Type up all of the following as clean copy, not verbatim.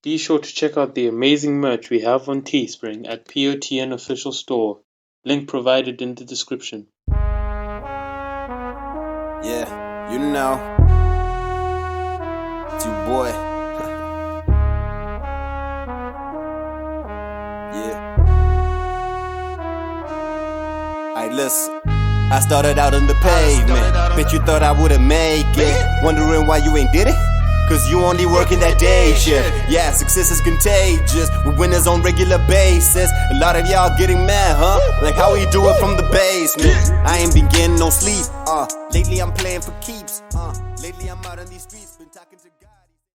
Be sure to check out the amazing merch we have on Teespring at P.O.T.N Official Store. Link provided in the description. Yeah, you know. It's your boy. Yeah. Alright, listen. I started out on the pavement. Bet you thought I wouldn't make it. Wondering why you ain't did it? Cause you only working that day shift. Yeah, success is contagious. We winners on regular basis. A lot of y'all getting mad, huh? Like how we do it from the basement. I ain't been getting no sleep. Lately I'm playing for keeps. Lately I'm out on these streets. Been talking to God.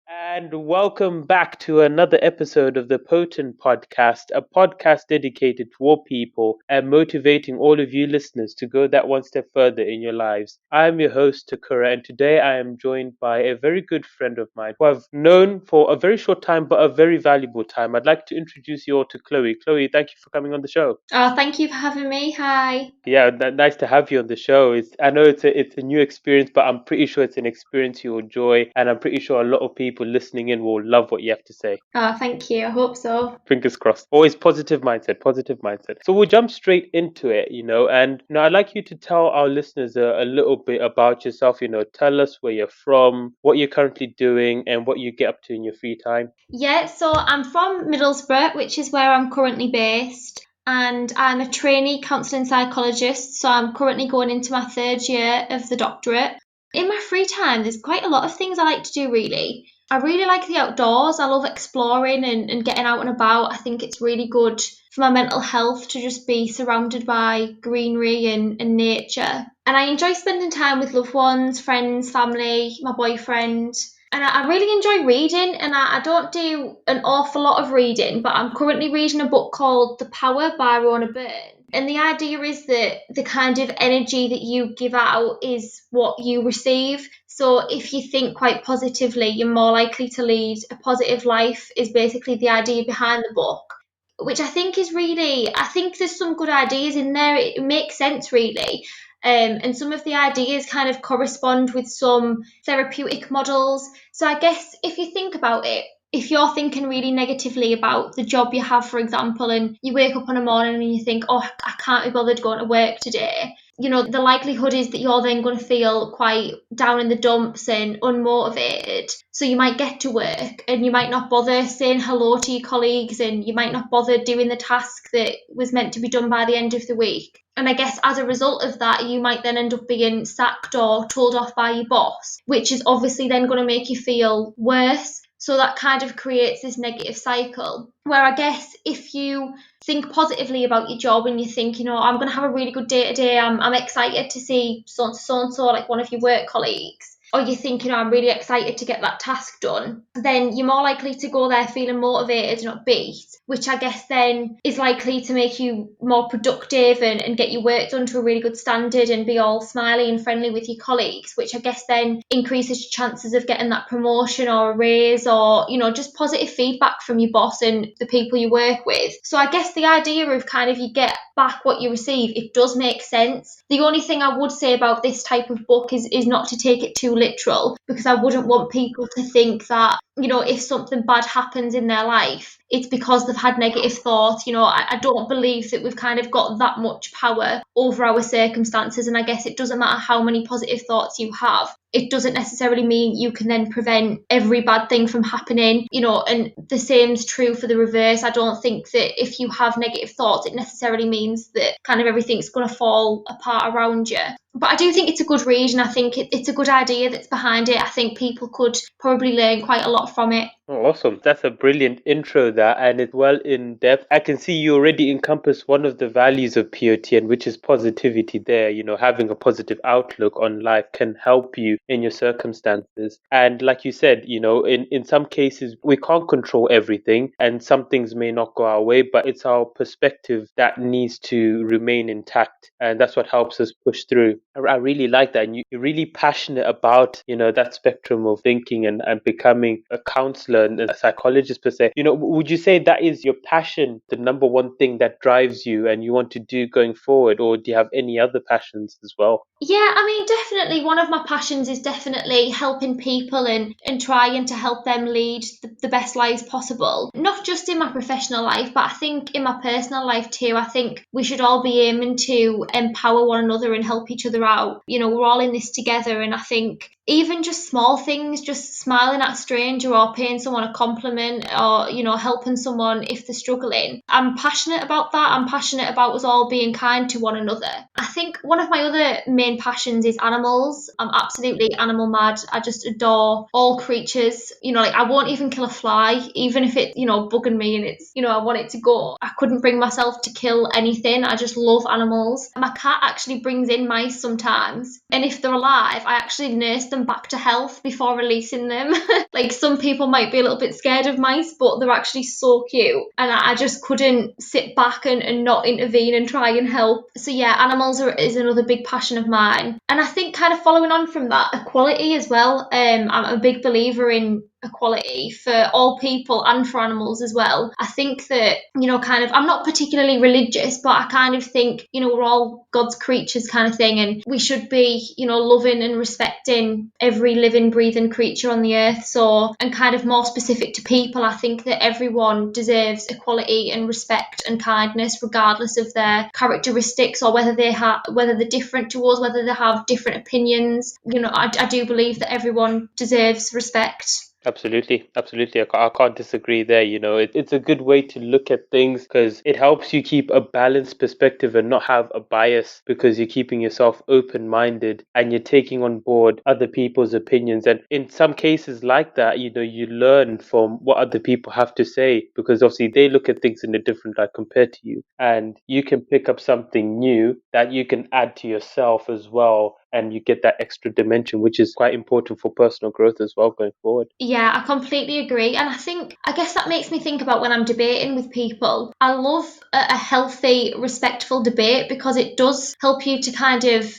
And welcome back to another episode of the P.O.T.N Podcast, a podcast dedicated to all people and motivating all of you listeners to go that one step further in your lives. I am your host, Takura, and today I am joined by a very good friend of mine who I've known for a very short time, but a very valuable time. I'd like to introduce you all to Chloe. Chloe, thank you for coming on the show. Oh, thank you for having me. Hi. Yeah, nice to have you on the show. I know it's a new experience, but I'm pretty sure it's an experience you'll enjoy, and I'm pretty sure a lot of people listening in will love what you have to say. Oh, thank you. I hope so. Fingers crossed. Always positive mindset, positive mindset. So we'll jump straight into it, and I'd like you to tell our listeners a little bit about yourself. Tell us where you're from, what you're currently doing, and what you get up to in your free time. Yeah, so I'm from Middlesbrough, which is where I'm currently based. And I'm a trainee counselling psychologist, so I'm currently going into my third year of the doctorate. In my free time, there's quite a lot of things I like to do, really. I really like the outdoors. I love exploring and getting out and about. I think it's really good for my mental health to just be surrounded by greenery and nature. And I enjoy spending time with loved ones, friends, family, my boyfriend. And I really enjoy reading, and I don't do an awful lot of reading, but I'm currently reading a book called The Power by Rona Byrne. And the idea is that the kind of energy that you give out is what you receive. So if you think quite positively, you're more likely to lead a positive life, is basically the idea behind the book. Which I think there's some good ideas in there. It makes sense, really. And some of the ideas kind of correspond with some therapeutic models. So I guess if you think about it, if you're thinking really negatively about the job you have, for example, and you wake up on a morning and you think, oh, I can't be bothered going to work today, the likelihood is that you're then going to feel quite down in the dumps and unmotivated. So you might get to work and you might not bother saying hello to your colleagues, and you might not bother doing the task that was meant to be done by the end of the week. And I guess as a result of that, you might then end up being sacked or told off by your boss, which is obviously then going to make you feel worse. So that kind of creates this negative cycle, where I guess if you think positively about your job and you think, I'm going to have a really good day today, I'm excited to see so-and-so, like one of your work colleagues, or you think, I'm really excited to get that task done, then you're more likely to go there feeling motivated and upbeat, which I guess then is likely to make you more productive and get your work done to a really good standard and be all smiley and friendly with your colleagues, which I guess then increases your chances of getting that promotion or a raise, or, just positive feedback from your boss and the people you work with. So I guess the idea of kind of you get back what you receive, it does make sense. The only thing I would say about this type of book is not to take it too literal, because I wouldn't want people to think that, if something bad happens in their life, it's because they've had negative thoughts. I don't believe that we've kind of got that much power over our circumstances, and I guess it doesn't matter how many positive thoughts you have. It doesn't necessarily mean you can then prevent every bad thing from happening, and the same's true for the reverse. I don't think that if you have negative thoughts, it necessarily means that kind of everything's going to fall apart around you. But I do think it's a good read, and I think it's a good idea that's behind it. I think people could probably learn quite a lot from it. Oh, awesome. That's a brilliant intro there, and it's well in depth. I can see you already encompass one of the values of P.O.T.N, which is positivity there. Having a positive outlook on life can help you in your circumstances. And like you said, in some cases, we can't control everything, and some things may not go our way, but it's our perspective that needs to remain intact. And that's what helps us push through. I really like that. And you're really passionate about, that spectrum of thinking and becoming a counselor counsellor and a psychologist per se, would you say that is your passion, the number one thing that drives you and you want to do going forward, or do you have any other passions as well? Yeah, I mean, definitely one of my passions is definitely helping people and trying to help them lead the best lives possible. Not just in my professional life, but I think in my personal life too. I think we should all be aiming to empower one another and help each other out. We're all in this together, and I think even just small things, just smiling at a stranger or paying someone a compliment or, helping someone if they're struggling. I'm passionate about that. I'm passionate about us all being kind to one another. I think one of my other main passions is animals. I'm absolutely animal mad. I just adore all creatures. I won't even kill a fly, even if it, bugging me and it's, I want it to go. I couldn't bring myself to kill anything. I just love animals. My cat actually brings in mice sometimes. And if they're alive, I actually nurse them back to health before releasing them. Like, some people might be a little bit scared of mice, but they're actually so cute. And I just couldn't sit back and not intervene and try and help. So yeah, animals is another big passion of mine. And I think kind of following on from that, equality as well. I'm a big believer in equality for all people and for animals as well. I think that, I'm not particularly religious, but I kind of think, we're all God's creatures kind of thing, and we should be, loving and respecting every living, breathing creature on the earth. So, and kind of more specific to people, I think that everyone deserves equality and respect and kindness, regardless of their characteristics or whether they're different to us, whether they have different opinions. I do believe that everyone deserves respect. Absolutely. I can't disagree there. It's a good way to look at things because it helps you keep a balanced perspective and not have a bias, because you're keeping yourself open-minded and you're taking on board other people's opinions. And in some cases like that, you learn from what other people have to say, because obviously they look at things in a different light compared to you. And you can pick up something new that you can add to yourself as well. And you get that extra dimension, which is quite important for personal growth as well going forward. Yeah, I completely agree. And I guess that makes me think about when I'm debating with people. I love a healthy, respectful debate, because it does help you to kind of,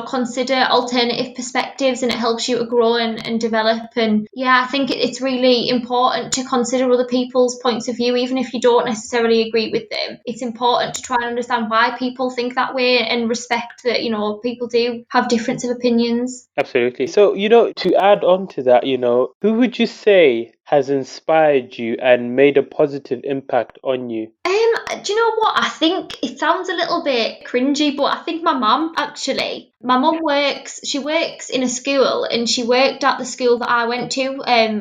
consider alternative perspectives, and it helps you to grow and develop. And yeah, I think it's really important to consider other people's points of view, even if you don't necessarily agree with them. It's important to try and understand why people think that way and respect that, people do have difference of opinions. Absolutely. So, to add on to that, who would you say has inspired you and made a positive impact on you? Do you know what? I think it sounds a little bit cringy, but I think my mum, actually. My mum she works in a school, and she worked at the school that I went to,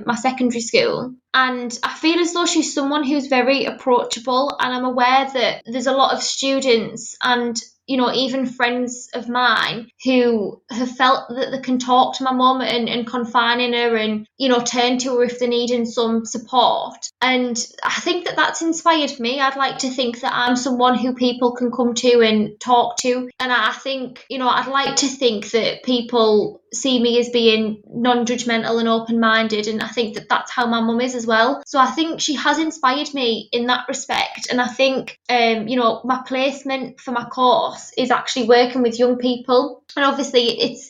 my secondary school. And I feel as though she's someone who's very approachable, and I'm aware that there's a lot of students and even friends of mine who have felt that they can talk to my mum and confide in her and, turn to her if they're needing some support. And I think that that's inspired me. I'd like to think that I'm someone who people can come to and talk to. And I think, I'd like to think that people see me as being non-judgmental and open-minded, and I think that that's how my mum is as well. So I think she has inspired me in that respect. And I think my placement for my course is actually working with young people, and obviously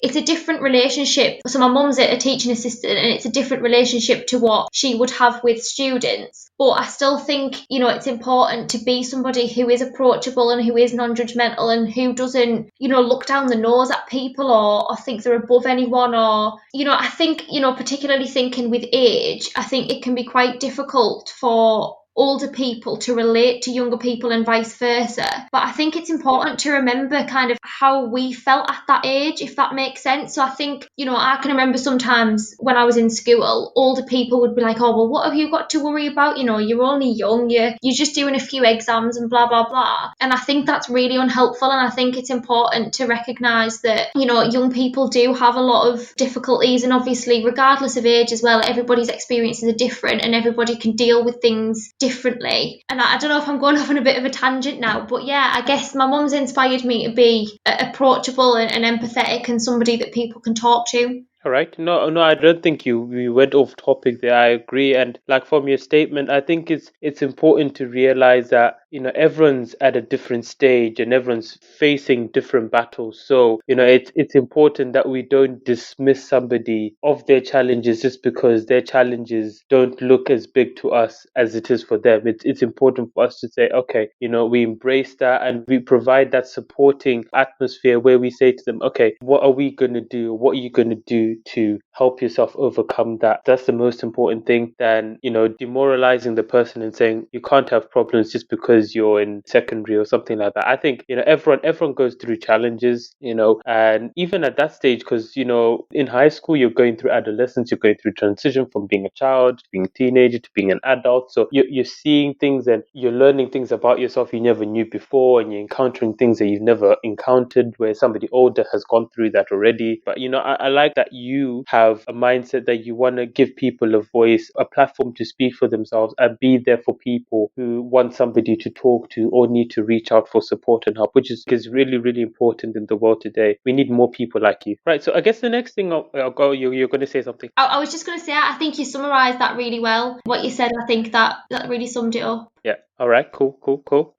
it's a different relationship. So my mum's a teaching assistant, and it's a different relationship to what she would have with students. But I still think, it's important to be somebody who is approachable and who is non-judgmental and who doesn't, look down the nose at people or think they're above anyone. Or, I think, particularly thinking with age, I think it can be quite difficult for older people to relate to younger people and vice versa. But I think it's important to remember kind of how we felt at that age, if that makes sense. So I think, I can remember sometimes when I was in school, older people would be like, oh, well, what have you got to worry about? You're only young, you're just doing a few exams and blah, blah, blah. And I think that's really unhelpful. And I think it's important to recognise that, young people do have a lot of difficulties, and obviously regardless of age as well, everybody's experiences are different and everybody can deal with things differently. And I don't know if I'm going off on a bit of a tangent now, but yeah, I guess my mum's inspired me to be approachable and empathetic and somebody that people can talk to. All right. No, I don't think we went off topic there. I agree. And like from your statement, I think it's important to realize that, everyone's at a different stage and everyone's facing different battles. So, it's important that we don't dismiss somebody of their challenges just because their challenges don't look as big to us as it is for them. It's important for us to say, okay, we embrace that and we provide that supporting atmosphere where we say to them, okay, what are we going to do? What are you going to do to help yourself overcome that? That's the most important thing than, demoralizing the person and saying you can't have problems just because you're in secondary or something like that. I think, everyone goes through challenges, and even at that stage, because, in high school, you're going through adolescence, you're going through transition from being a child to being a teenager to being an adult. So you're seeing things and you're learning things about yourself you never knew before, and you're encountering things that you've never encountered where somebody older has gone through that already. But, I like that you have a mindset that you want to give people a voice, a platform to speak for themselves and be there for people who want somebody to talk to or need to reach out for support and help, which is really, really important in the world today. We need more people like you. Right. So I guess the next thing I'll go, you're going to say something. I was just going to say, I think you summarised that really well. What you said, I think that really summed it up. Yeah. All right. Cool.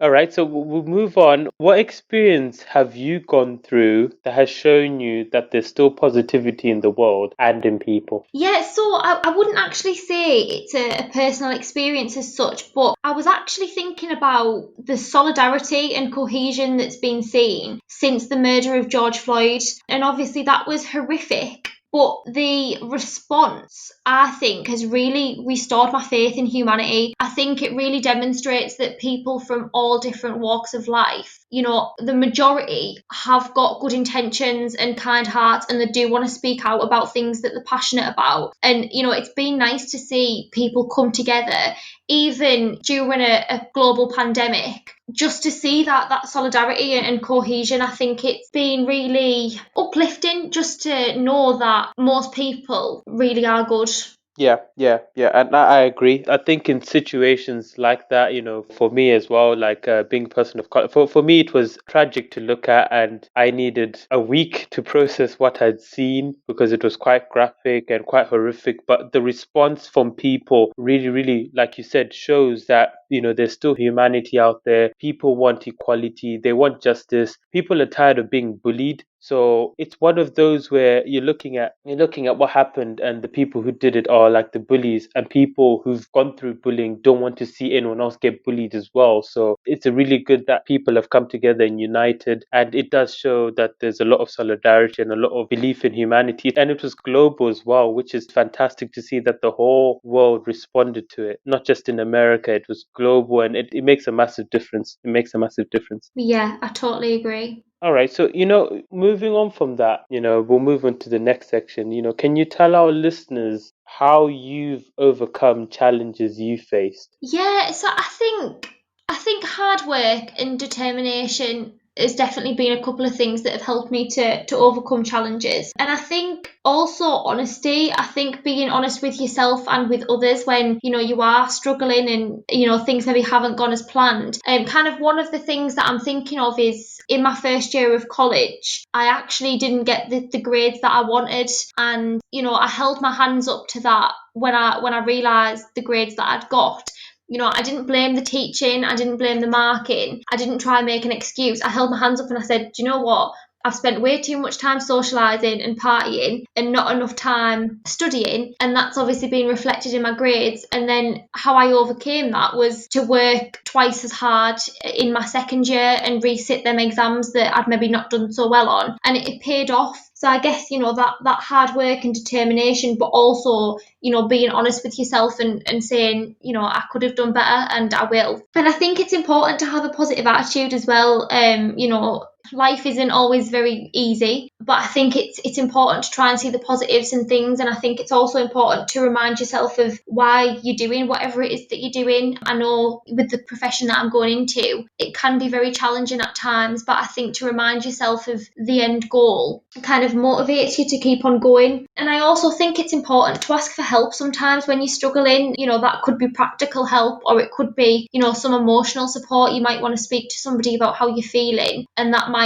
All right. So we'll move on. What experience have you gone through that has shown you that there's still positivity in the world and in people? Yeah, so I wouldn't actually say it's a personal experience as such, but I was actually thinking about the solidarity and cohesion that's been seen since the murder of George Floyd. And obviously that was horrific. But the response, I think, has really restored my faith in humanity. I think it really demonstrates that people from all different walks of life, the majority have got good intentions and kind hearts, and they do want to speak out about things that they're passionate about. And, it's been nice to see people come together, even during a global pandemic, just to see that solidarity and cohesion. I think it's been really uplifting just to know that most people really are good. Yeah, and I agree. I think in situations like that, for me as well, like being a person of color, for me it was tragic to look at, and I needed a week to process what I'd seen because it was quite graphic and quite horrific. But the response from people really, really, like you said, shows that there's still humanity out there. People want equality, they want justice. People are tired of being bullied. So it's one of those where you're looking at what happened, and the people who did it are like the bullies, and people who've gone through bullying don't want to see anyone else get bullied as well. So it's a really good that people have come together and united, and it does show that there's a lot of solidarity and a lot of belief in humanity. And it was global as well, which is fantastic to see that the whole world responded to it, not just in America. It was global, and it makes a massive difference. It makes a massive difference. Yeah, I totally agree. All right, so moving on from that, we'll move on to the next section. Can you tell our listeners how you've overcome challenges you faced? Yeah, so I think hard work and determination has definitely been a couple of things that have helped me to overcome challenges. And I think also honesty. I think being honest with yourself and with others when you are struggling and things maybe haven't gone as planned. Kind of one of the things that I'm thinking of is in my first year of college, I actually didn't get the grades that I wanted, and I held my hands up to that when I realised the grades that I'd got. I didn't blame the teaching, I didn't blame the marking, I didn't try and make an excuse. I held my hands up and I said, do you know what? I've spent way too much time socialising and partying and not enough time studying, and that's obviously been reflected in my grades. And then how I overcame that was to work twice as hard in my second year and resit them exams that I'd maybe not done so well on, and it paid off. So I guess, that hard work and determination, but also, being honest with yourself and saying, I could have done better and I will. And I think it's important to have a positive attitude as well. Life isn't always very easy, but I think it's important to try and see the positives in things. And I think it's also important to remind yourself of why you're doing whatever it is that you're doing. I know with the profession that I'm going into, it can be very challenging at times, but I think to remind yourself of the end goal kind of motivates you to keep on going. And I also think it's important to ask for help sometimes when you're struggling. That could be practical help, or it could be, some emotional support. You might want to speak to somebody about how you're feeling, and that might,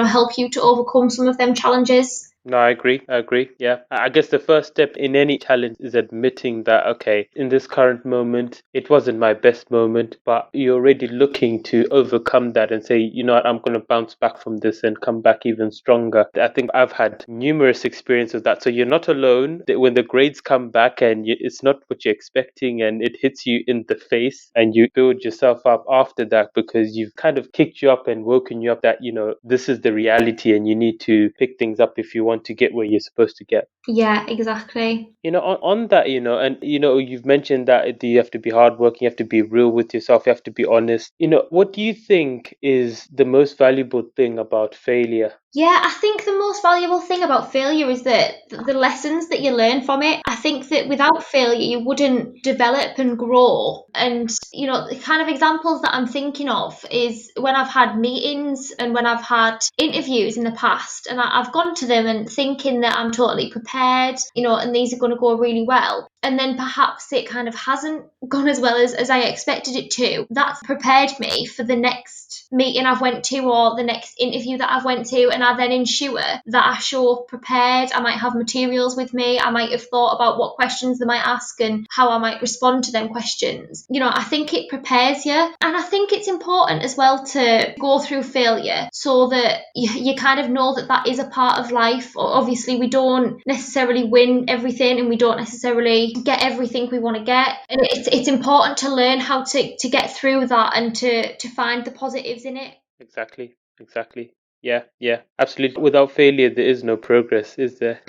help you to overcome some of them challenges. No, I agree. I agree. Yeah. I guess the first step in any challenge is admitting that, okay, in this current moment, it wasn't my best moment, but you're already looking to overcome that and say, you know what, I'm going to bounce back from this and come back even stronger. I think I've had numerous experiences of that. So you're not alone. When the grades come back and it's not what you're expecting and it hits you in the face, and you build yourself up after that because you've kind of kicked you up and woken you up that, you know, this is the reality and you need to pick things up if you want to get where you're supposed to get. Yeah, exactly. You know, on that, you know, and you know, you've mentioned that you have to be hardworking, you have to be real with yourself, you have to be honest. You know, what do you think is the most valuable thing about failure? Yeah, I think the most valuable thing about failure is that the lessons that you learn from it. I think that without failure, you wouldn't develop and grow. And, you know, the kind of examples that I'm thinking of is when I've had meetings and when I've had interviews in the past, and I've gone to them and thinking that I'm totally prepared, you know, and these are going to go really well. And then perhaps it kind of hasn't gone as well as I expected it to. That's prepared me for the next meeting I've went to or the next interview that I've went to, and I then ensure that I show up prepared. I might have materials with me. I might have thought about what questions they might ask and how I might respond to them questions. You know, I think it prepares you, and I think it's important as well to go through failure so that you kind of know that that is a part of life. Obviously, we don't necessarily win everything and we don't necessarily get everything we want to get, and it's important to learn how to get through that and to find the positives in it. Exactly. Yeah, absolutely. Without failure, there is no progress, is there?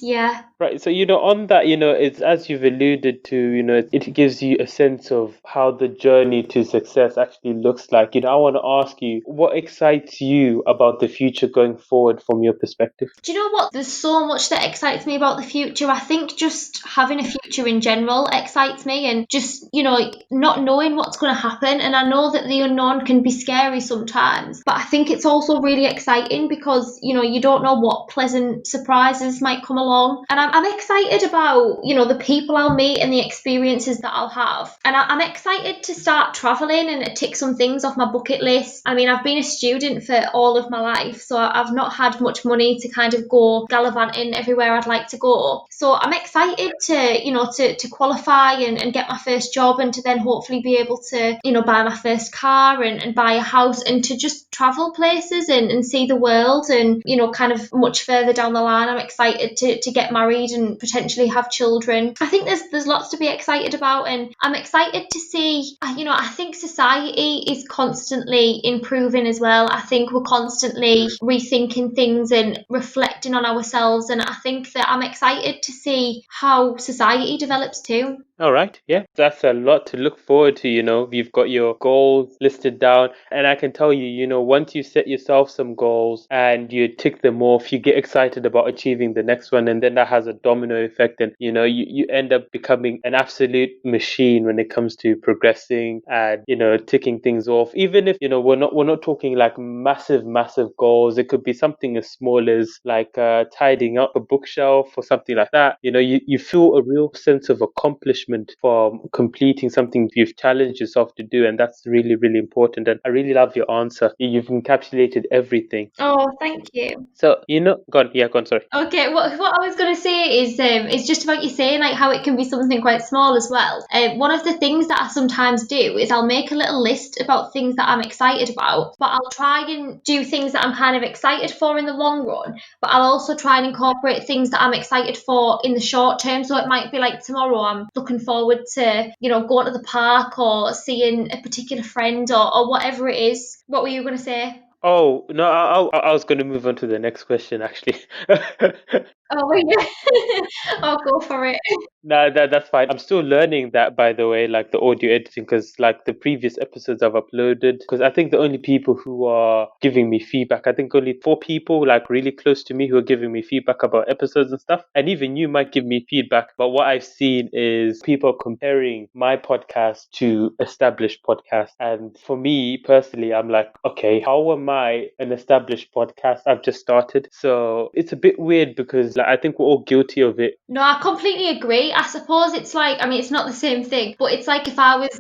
Yeah. Right. So, you know, on that, you know, it's as you've alluded to, you know, it gives you a sense of how the journey to success actually looks like. You know, I want to ask you, what excites you about the future going forward from your perspective? Do you know what? There's so much that excites me about the future. I think just having a future in general excites me, and just, you know, not knowing what's going to happen. And I know that the unknown can be scary sometimes, but I think it's also really exciting because, you know, you don't know what pleasant surprises might come along. And I'm excited about, you know, the people I'll meet and the experiences that I'll have. And I'm excited to start traveling and tick some things off my bucket list. I mean, I've been a student for all of my life, so I've not had much money to kind of go gallivanting everywhere I'd like to go. So I'm excited to, you know, to qualify and get my first job, and to then hopefully be able to, you know, buy my first car and buy a house, and to just travel places and see the world. And, you know, kind of much further down the line, I'm excited to get married and potentially have children. I think there's lots to be excited about, and I'm excited to see, you know, I think society is constantly improving as well. I think we're constantly rethinking things and reflecting on ourselves, and I think that I'm excited to see how society develops too. All right. Yeah, that's a lot to look forward to. You know, you've got your goals listed down, and I can tell you, you know, once you set yourself some goals and you tick them off, you get excited about achieving the next one, and then that has a domino effect, and you know, you end up becoming an absolute machine when it comes to progressing and, you know, ticking things off. Even if, you know, we're not talking like massive goals. It could be something as small as like tidying up a bookshelf or something like that. You know, you feel a real sense of accomplishment for completing something you've challenged yourself to do, and that's really, really important. And I really love your answer. You've encapsulated everything. Oh, thank you. So, you know, go on, sorry. Okay, what I was going to say is just about you saying like how it can be something quite small as well. One of the things that I sometimes do is I'll make a little list about things that I'm excited about, but I'll try and do things that I'm kind of excited for in the long run, but I'll also try and incorporate things that I'm excited for in the short term. So it might be like tomorrow I'm looking forward to, you know, going to the park or seeing a particular friend or whatever it is. What were you going to say? Oh, no, I was going to move on to the next question, actually. Oh, yeah. I'll go for it. No, that's fine. I'm still learning that, by the way, like the audio editing, because like the previous episodes I've uploaded, because I think the only people who are giving me feedback, I think only 4 people like really close to me who are giving me feedback about episodes and stuff. And even you might give me feedback. But what I've seen is people comparing my podcast to established podcasts. And for me personally, I'm like, okay, how am I an established podcast? I've just started. So it's a bit weird because because like, I think we're all guilty of it. No, I completely agree. I suppose it's like, I mean, it's not the same thing, but it's like if I was,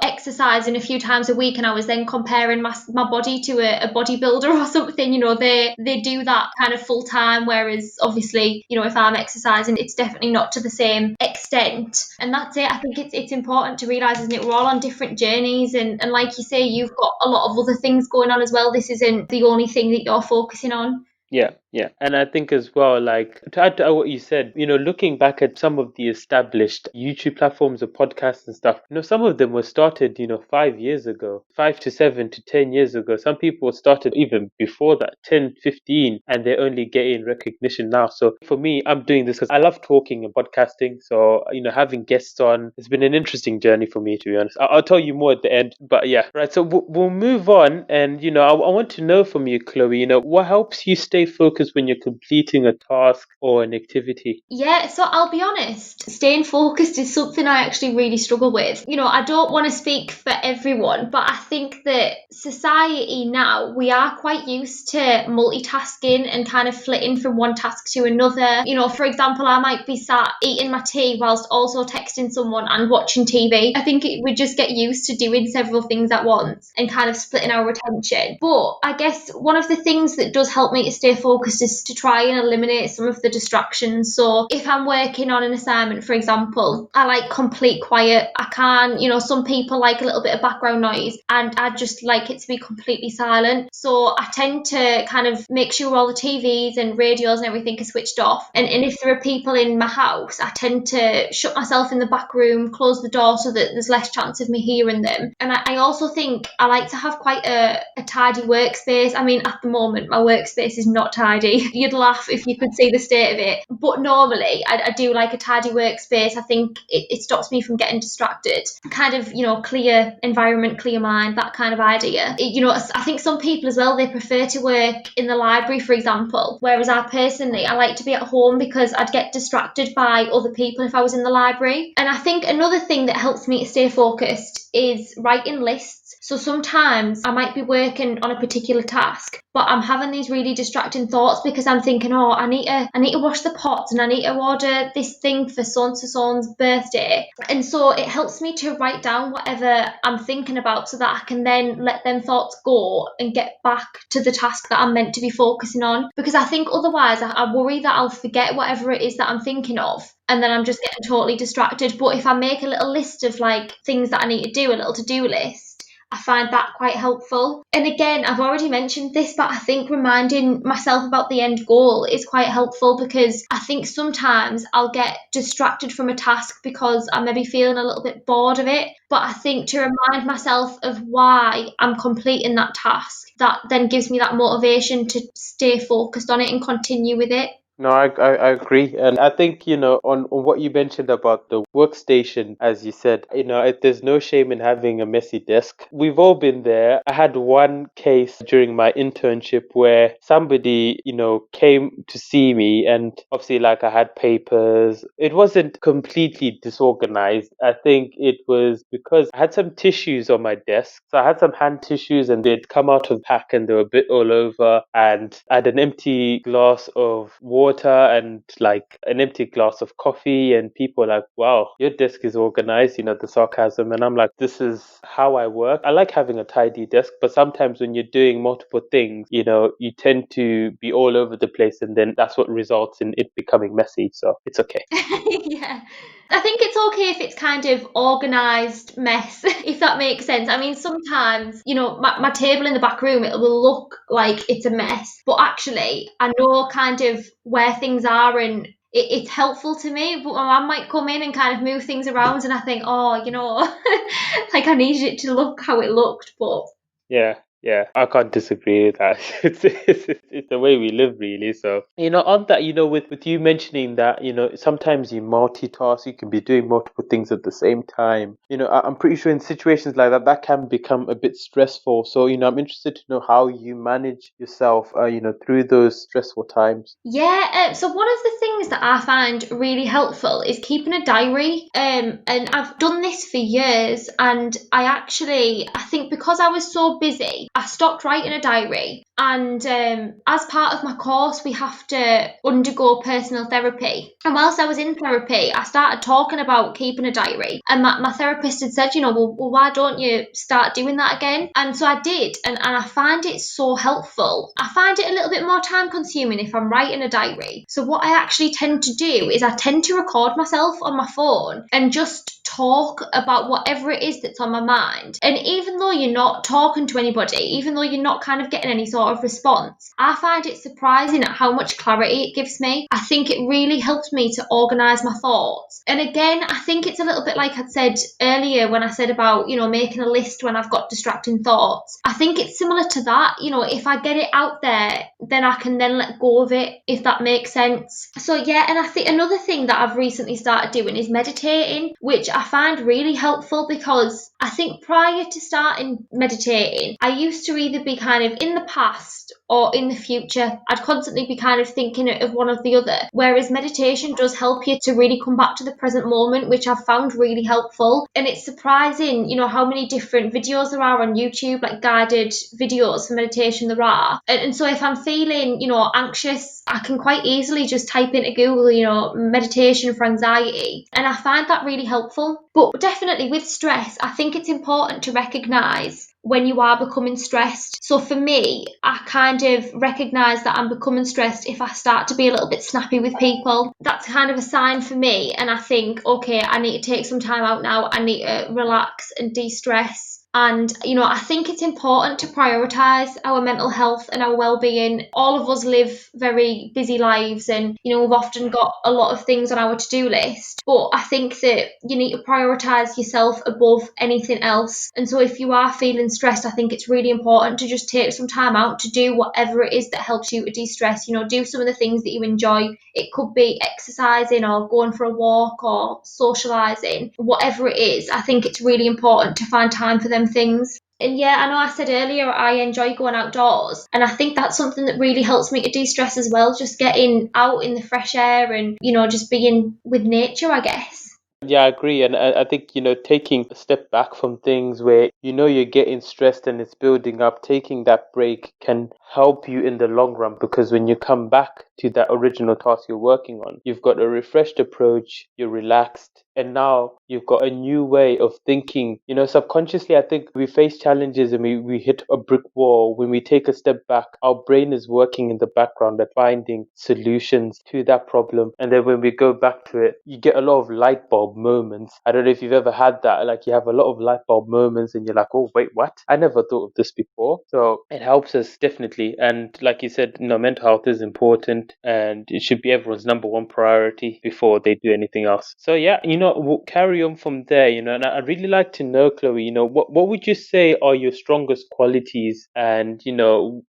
exercising a few times a week and I was then comparing my body to a bodybuilder or something, they do that kind of full time, whereas obviously, if I'm exercising, it's definitely not to the same extent. And that's it. I think it's important to realise, isn't it? We're all on different journeys, and like you say, you've got a lot of other things going on as well. This isn't the only thing that you're focusing on. Yeah. And I think as well, like to add to what you said, looking back at some of the established YouTube platforms or podcasts and stuff, some of them were started, 5 years ago, 5 to 7 to 10 years ago. Some people started even before that, 10, 15, and they're only getting recognition now. So for me, I'm doing this because I love talking and podcasting. So, having guests on, it's been an interesting journey for me, to be honest. I'll tell you more at the end, but yeah, right. So we'll move on. And, I want to know from you, Chloe, what helps you stay focused when you're completing a task or an activity? Yeah, so I'll be honest, staying focused is something I actually really struggle with. I don't want to speak for everyone, but I think that society now, we are quite used to multitasking and kind of flitting from one task to another. For example, I might be sat eating my tea whilst also texting someone and watching TV. I think we just get used to doing several things at once and kind of splitting our attention. But I guess one of the things that does help me to stay focused is to try and eliminate some of the distractions. So if I'm working on an assignment, for example, I like complete quiet. I can't, some people like a little bit of background noise, and I just like it to be completely silent. So I tend to kind of make sure all the TVs and radios and everything are switched off. And if there are people in my house, I tend to shut myself in the back room, close the door so that there's less chance of me hearing them. And I also think I like to have quite a tidy workspace. I mean, at the moment, my workspace is not tidy. You'd laugh if you could see the state of it. But normally, I do like a tidy workspace. I think it stops me from getting distracted. Kind of, clear environment, clear mind, that kind of idea. I think some people as well, they prefer to work in the library, for example. Whereas I like to be at home because I'd get distracted by other people if I was in the library. And I think another thing that helps me to stay focused is writing lists. So sometimes I might be working on a particular task, but I'm having these really distracting thoughts because I'm thinking, I need to wash the pots and I need to order this thing for so-and-so's birthday. And so it helps me to write down whatever I'm thinking about so that I can then let them thoughts go and get back to the task that I'm meant to be focusing on. Because I think otherwise I worry that I'll forget whatever it is that I'm thinking of, and then I'm just getting totally distracted. But if I make a little list of like things that I need to do, a little to-do list, I find that quite helpful. And again, I've already mentioned this, but I think reminding myself about the end goal is quite helpful, because I think sometimes I'll get distracted from a task because I'm maybe feeling a little bit bored of it. But I think to remind myself of why I'm completing that task, that then gives me that motivation to stay focused on it and continue with it. No, I agree. And I think, on what you mentioned about the workstation, as you said, there's no shame in having a messy desk. We've all been there. I had one case during my internship where somebody, came to see me, and obviously like I had papers. It wasn't completely disorganized. I think it was because I had some tissues on my desk. So I had some hand tissues and they'd come out of pack and they were a bit all over, and I had an empty glass of water and like an empty glass of coffee, and people are like, wow, your desk is organized, the sarcasm. And I'm like, this is how I work. I like having a tidy desk, but sometimes when you're doing multiple things, you tend to be all over the place, and then that's what results in it becoming messy. So it's okay. Yeah. I think it's okay if it's kind of organised mess, if that makes sense. I mean, sometimes, my table in the back room, it will look like it's a mess, but actually I know kind of where things are, and it's helpful to me. But my mum might come in and kind of move things around, and I think, like I needed it to look how it looked. But Yeah, I can't disagree with that. It's the way we live, really. So, on that, with you mentioning that, sometimes you multitask, you can be doing multiple things at the same time. I'm pretty sure in situations like that can become a bit stressful. So, I'm interested to know how you manage yourself, through those stressful times. Yeah, so one of the things that I find really helpful is keeping a diary. And I've done this for years, and I think because I was so busy, I stopped writing a diary. And as part of my course, we have to undergo personal therapy. And whilst I was in therapy, I started talking about keeping a diary. And my therapist had said, well, why don't you start doing that again? And so I did. And I find it so helpful. I find it a little bit more time consuming if I'm writing a diary. So what I actually tend to do is I tend to record myself on my phone and just talk about whatever it is that's on my mind. And even though you're not talking to anybody, even though you're not kind of getting any sort of response, I find it surprising at how much clarity it gives me. I think it really helps me to organise my thoughts. And again, I think it's a little bit like I'd said earlier when I said about, making a list when I've got distracting thoughts. I think it's similar to that. If I get it out there, then I can then let go of it, if that makes sense. So yeah, and I think another thing that I've recently started doing is meditating, which I find really helpful, because I think prior to starting meditating, I used to either be kind of in the past or in the future. I'd constantly be kind of thinking of one or the other, whereas meditation does help you to really come back to the present moment, which I've found really helpful. And it's surprising, how many different videos there are on YouTube, like guided videos for meditation there are. And so if I'm feeling, anxious, I can quite easily just type into Google, meditation for anxiety. And I find that really helpful. But definitely with stress, I think it's important to recognise when you are becoming stressed. So for me, I kind of recognise that I'm becoming stressed if I start to be a little bit snappy with people. That's kind of a sign for me. And I think, okay, I need to take some time out now. I need to relax and de-stress. And, I think it's important to prioritise our mental health and our well-being. All of us live very busy lives and, we've often got a lot of things on our to-do list. But I think that you need to prioritise yourself above anything else. And so if you are feeling stressed, I think it's really important to just take some time out to do whatever it is that helps you to de-stress. Do some of the things that you enjoy. It could be exercising or going for a walk or socialising. Whatever it is, I think it's really important to find time for them things. And yeah, I know I said earlier I enjoy going outdoors, and I think that's something that really helps me to de-stress as well, just getting out in the fresh air and, just being with nature, I guess. Yeah, I agree. And I think, taking a step back from things where, you're getting stressed and it's building up, taking that break can help you in the long run, because when you come back to that original task you're working on, you've got a refreshed approach, you're relaxed, and now you've got a new way of thinking. Subconsciously, I think we face challenges and we hit a brick wall. When we take a step back, our brain is working in the background at finding solutions to that problem. And then when we go back to it, you get a lot of light bulb moments. I don't know if you've ever had that. Like, you have a lot of light bulb moments and you're like, oh, wait, what? I never thought of this before. So it helps us definitely. And like you said, mental health is important and it should be everyone's number one priority before they do anything else. So yeah, we'll carry on from there, and I'd really like to know, Chloe, what would you say are your strongest qualities, and,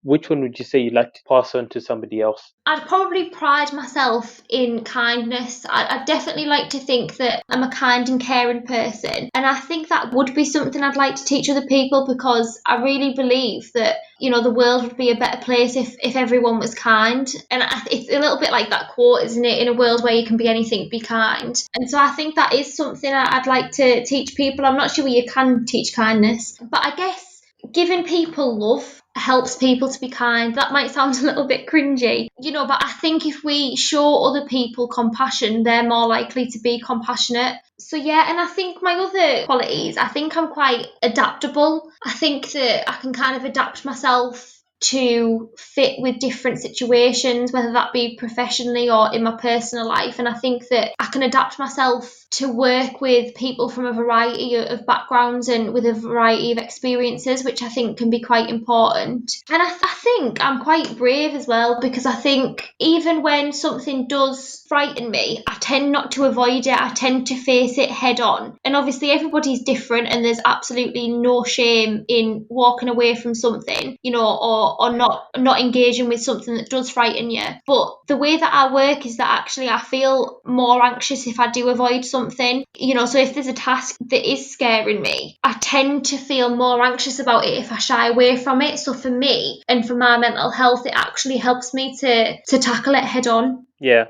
which one would you say you'd like to pass on to somebody else? I'd probably pride myself in kindness. I'd definitely like to think that I'm a kind and caring person. And I think that would be something I'd like to teach other people, because I really believe that, the world would be a better place if everyone was kind. And it's a little bit like that quote, isn't it? In a world where you can be anything, be kind. And so I think that is something I'd like to teach people. I'm not sure you can teach kindness, but I guess giving people love helps people to be kind. That might sound a little bit cringy, but I think if we show other people compassion, they're more likely to be compassionate. So yeah, and I think my other qualities, I think I'm quite adaptable. I think that I can kind of adapt myself to fit with different situations, whether that be professionally or in my personal life. And I think that I can adapt myself to work with people from a variety of backgrounds and with a variety of experiences, which I think can be quite important. And I think I'm quite brave as well, because I think even when something does frighten me, I tend not to avoid it. I tend to face it head on. And obviously everybody's different, and there's absolutely no shame in walking away from something, or not engaging with something that does frighten you. But the way that I work is that actually I feel more anxious if I do avoid something. So if there's a task that is scaring me, I tend to feel more anxious about it if I shy away from it. So for me and for my mental health, it actually helps me to tackle it head on. Yeah.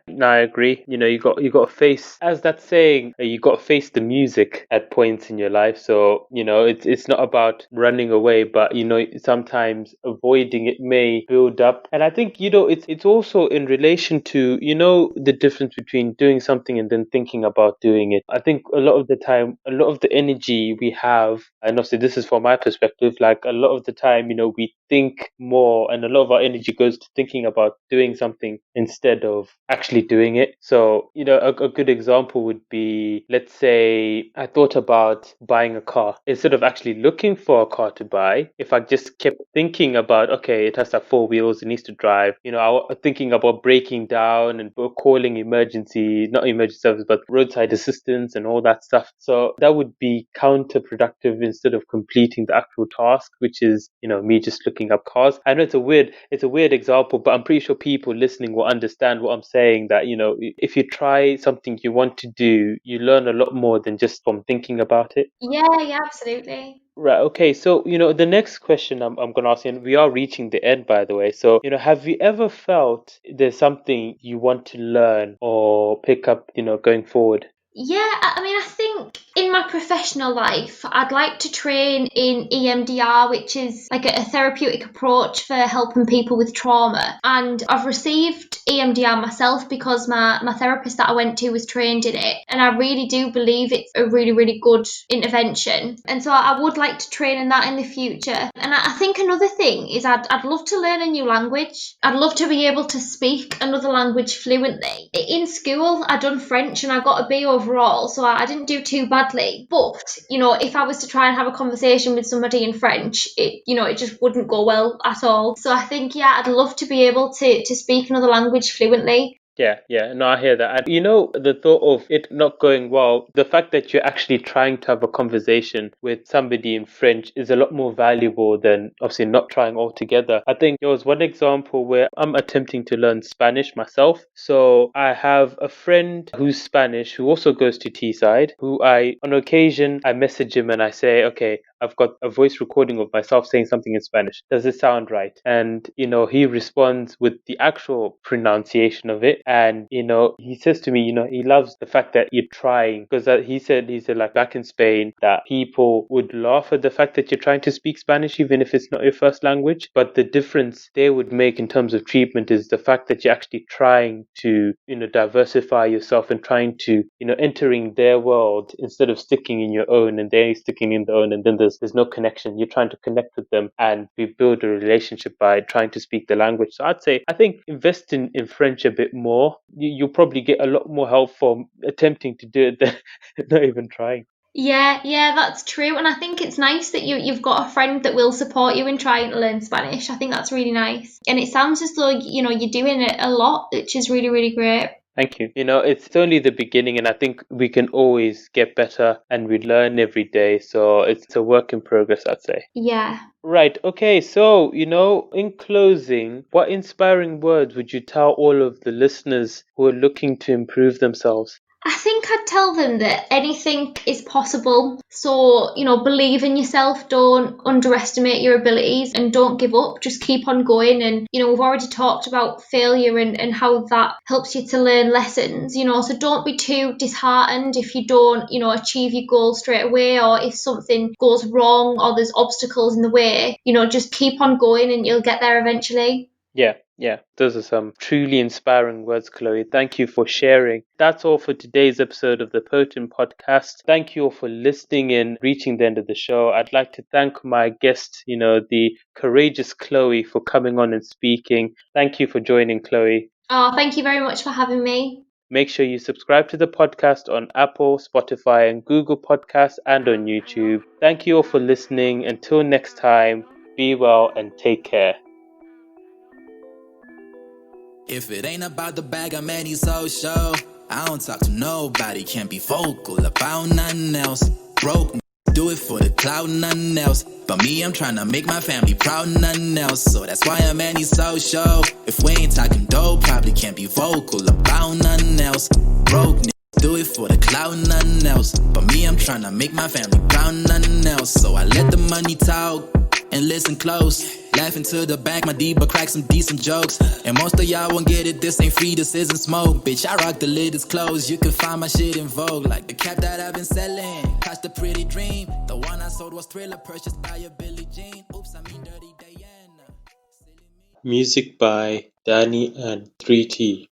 No, I agree. You got to face, as that saying, you got to face the music at points in your life. So, it's not about running away, but sometimes avoiding it may build up. And I think, it's also in relation to, the difference between doing something and then thinking about doing it. I think a lot of the time, a lot of the energy we have, and obviously this is from my perspective, like a lot of the time, we think more, and a lot of our energy goes to thinking about doing something instead of actually doing it. So, a good example would be, let's say I thought about buying a car. Instead of actually looking for a car to buy, if I just kept thinking about, okay, it has to have 4 wheels, it needs to drive, thinking about breaking down and calling not emergency service, but roadside assistance and all that stuff. So that would be counterproductive instead of completing the actual task, which is, me just looking up cars. I know it's a weird example, but I'm pretty sure people listening will understand what I'm saying, that, if you try something you want to do, you learn a lot more than just from thinking about it. Yeah, absolutely. Right. Okay. So, the next question I'm going to ask you, and we are reaching the end, by the way. So, have you ever felt there's something you want to learn or pick up, going forward? Yeah, I mean, I think in my professional life, I'd like to train in EMDR, which is like a therapeutic approach for helping people with trauma. And I've received EMDR myself because my therapist that I went to was trained in it. And I really do believe it's a really, really good intervention. And so I would like to train in that in the future. And I think another thing is I'd love to learn a new language. I'd love to be able to speak another language fluently. In school, I'd done French and I got a B overall, so I didn't do too badly. But, if I was to try and have a conversation with somebody in French, it just wouldn't go well at all. So I think, I'd love to be able to speak another language fluently. Yeah, no, I hear that. And the thought of it not going well, the fact that you're actually trying to have a conversation with somebody in French is a lot more valuable than obviously not trying altogether. I think there was one example where I'm attempting to learn Spanish myself. So I have a friend who's Spanish who also goes to Teesside, who on occasion, I message him and I say, okay, I've got a voice recording of myself saying something in Spanish. Does it sound right? And, he responds with the actual pronunciation of it. And, he says to me, he loves the fact that you're trying, because he said like back in Spain that people would laugh at the fact that you're trying to speak Spanish, even if it's not your first language. But the difference they would make in terms of treatment is the fact that you're actually trying to, diversify yourself and trying to, entering their world instead of sticking in your own, and they're sticking in their own, and then there's no connection. You're trying to connect with them, and we build a relationship by trying to speak the language. So I think invest in French a bit more. You'll probably get a lot more help from attempting to do it than not even trying. Yeah, that's true. And I think it's nice that you've got a friend that will support you in trying to learn Spanish. I think that's really nice. And it sounds as though, you're doing it a lot, which is really, really great. Thank you. It's only the beginning, and I think we can always get better, and we learn every day. So it's a work in progress, I'd say. Yeah. Right. Okay. So, in closing, what inspiring words would you tell all of the listeners who are looking to improve themselves? I think I'd tell them that anything is possible. So, believe in yourself, don't underestimate your abilities, and don't give up. Just keep on going. And, we've already talked about failure and how that helps you to learn lessons, so don't be too disheartened if you don't, achieve your goal straight away, or if something goes wrong or there's obstacles in the way, just keep on going and you'll get there eventually. Yeah, those are some truly inspiring words, Chloe. Thank you for sharing. That's all for today's episode of the P.O.T.N Podcast. Thank you all for listening and reaching the end of the show. I'd like to thank my guest, the courageous Chloe, for coming on and speaking. Thank you for joining, Chloe. Oh, thank you very much for having me. Make sure you subscribe to the podcast on Apple, Spotify, and Google Podcasts, and on YouTube. Thank you all for listening. Until next time, be well and take care. If it ain't about the bag, I'm anti-social. I don't talk to nobody, can't be vocal about nothing else. Broke, do it for the clout, nothing else. But me, I'm trying to make my family proud, nothing else. So that's why I'm anti-social. If we ain't talking dope, probably can't be vocal about nothing else. Broke, do it for the clout, nothing else. But me, I'm trying to make my family proud, nothing else. So I let the money talk and listen close. Laughing to the bank, my D, but crack some decent jokes. And most of y'all won't get it, this ain't free, this isn't smoke. Bitch, I rock the lid, it's closed. You can find my shit in Vogue. Like the cap that I've been selling. Catch the pretty dream. The one I sold was Thriller, purchased by a Billie Jean. Oops, I mean Dirty Diana. Music by Danny and 3T.